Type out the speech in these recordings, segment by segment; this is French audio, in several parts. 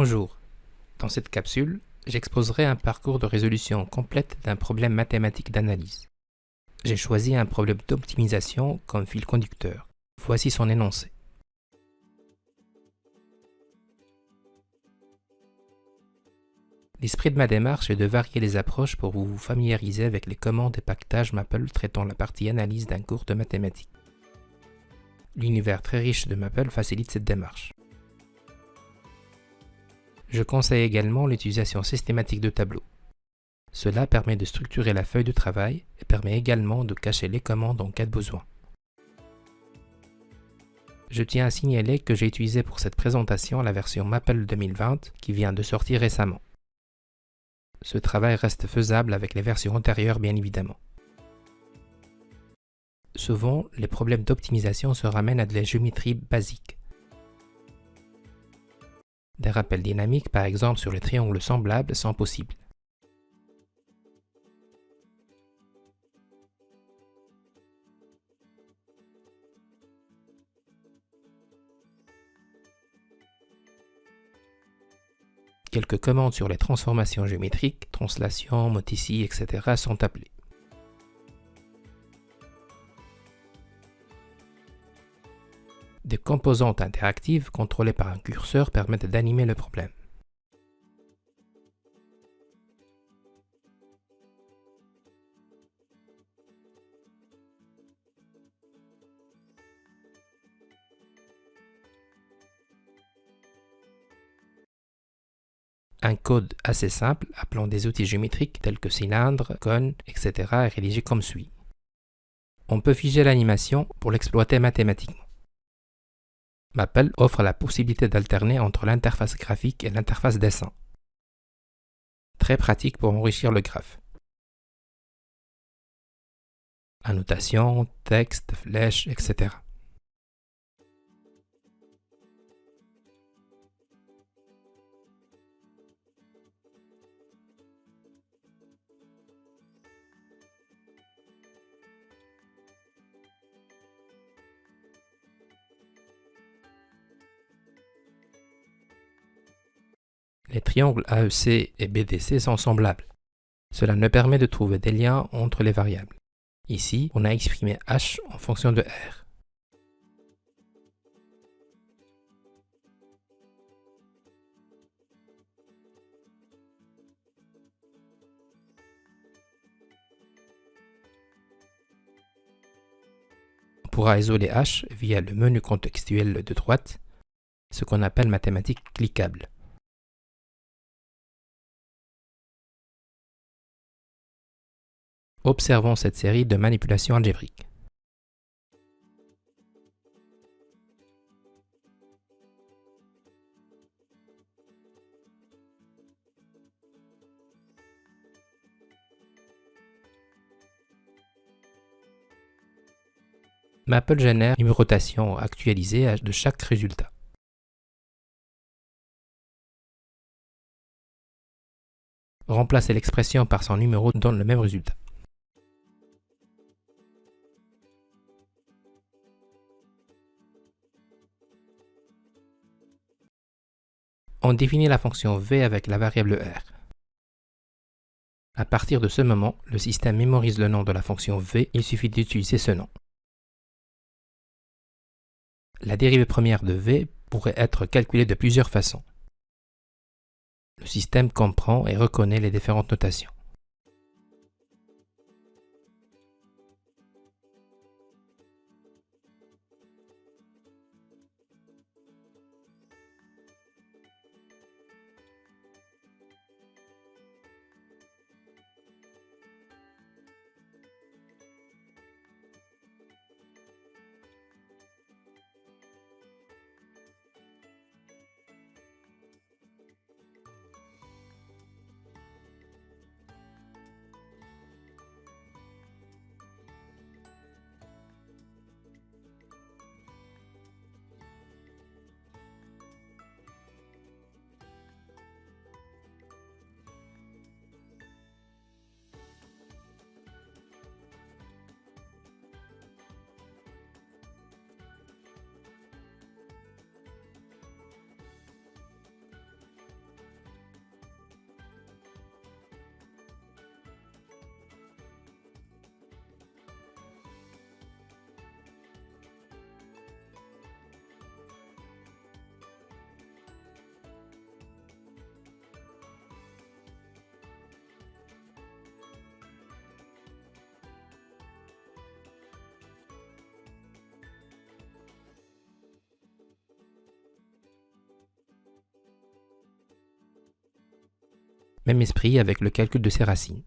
Bonjour, dans cette capsule, j'exposerai un parcours de résolution complète d'un problème mathématique d'analyse. J'ai choisi un problème d'optimisation comme fil conducteur. Voici son énoncé. L'esprit de ma démarche est de varier les approches pour vous familiariser avec les commandes et packages Maple traitant la partie analyse d'un cours de mathématiques. L'univers très riche de Maple facilite cette démarche. Je conseille également l'utilisation systématique de tableaux. Cela permet de structurer la feuille de travail et permet également de cacher les commandes en cas de besoin. Je tiens à signaler que j'ai utilisé pour cette présentation la version Maple 2020 qui vient de sortir récemment. Ce travail reste faisable avec les versions antérieures bien évidemment. Souvent, les problèmes d'optimisation se ramènent à de la géométrie basique. Des rappels dynamiques par exemple sur les triangles semblables sont possibles. Quelques commandes sur les transformations géométriques, translation, modicii, etc. sont appelées. Des composantes interactives contrôlées par un curseur permettent d'animer le problème. Un code assez simple appelant des outils géométriques tels que cylindre, cône, etc. est rédigé comme suit. On peut figer l'animation pour l'exploiter mathématiquement. Maple offre la possibilité d'alterner entre l'interface graphique et l'interface dessin. Très pratique pour enrichir le graphe. Annotation, texte, flèches, etc. Les triangles AEC et BDC sont semblables. Cela nous permet de trouver des liens entre les variables. Ici, on a exprimé h en fonction de r. On pourra isoler h via le menu contextuel de droite, ce qu'on appelle mathématiques cliquables. Observons cette série de manipulations algébriques. Maple génère une numérotation actualisée de chaque résultat. Remplacer l'expression par son numéro donne le même résultat. On définit la fonction v avec la variable r. À partir de ce moment, le système mémorise le nom de la fonction v, il suffit d'utiliser ce nom. La dérivée première de v pourrait être calculée de plusieurs façons. Le système comprend et reconnaît les différentes notations. Même esprit avec le calcul de ses racines.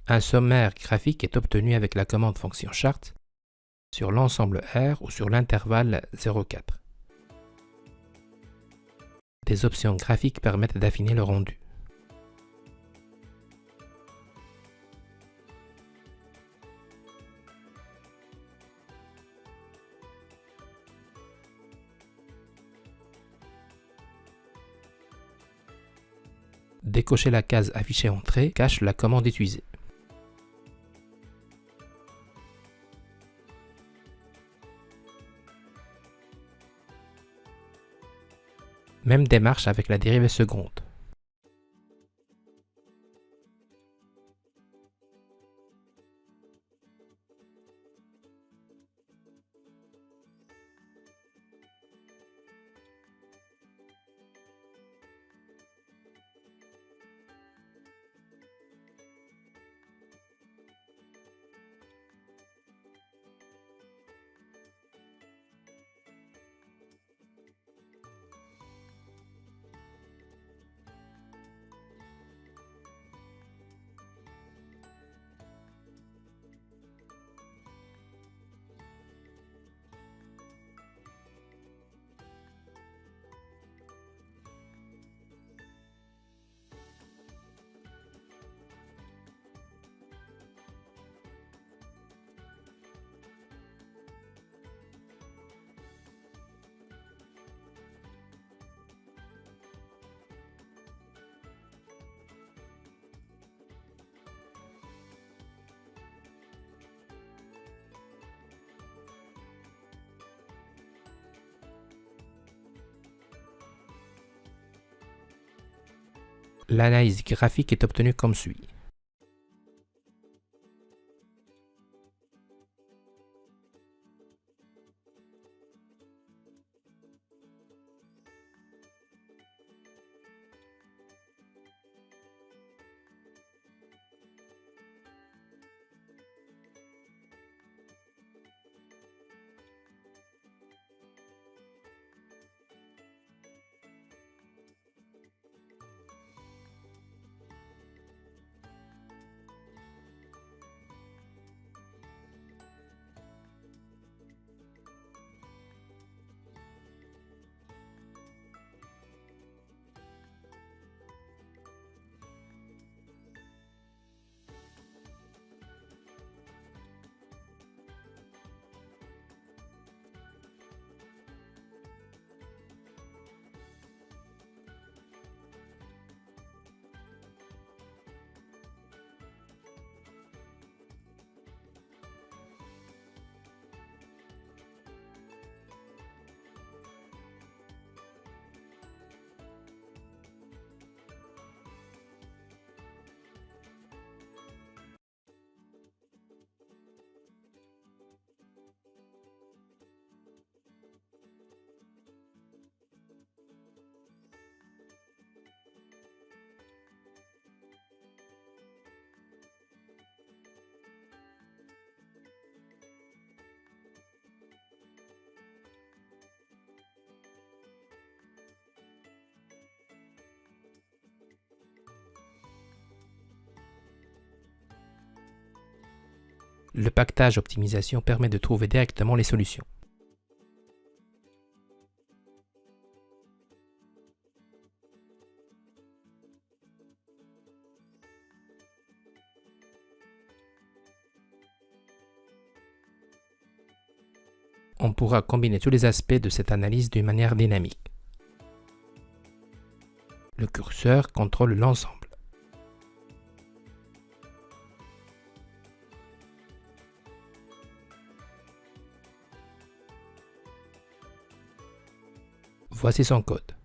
Un sommaire graphique est obtenu avec la commande fonction chart sur l'ensemble R ou sur l'intervalle 0,4. Des options graphiques permettent d'affiner le rendu. Décocher la case affichée entrée cache la commande utilisée. Même démarche avec la dérivée seconde. L'analyse graphique est obtenue comme suit. Le pactage optimisation permet de trouver directement les solutions. on pourra combiner tous les aspects de cette analyse d'une manière dynamique. Le curseur contrôle l'ensemble. Voici son code.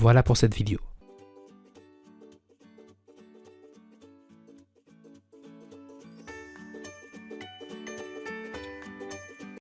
Voilà pour cette vidéo.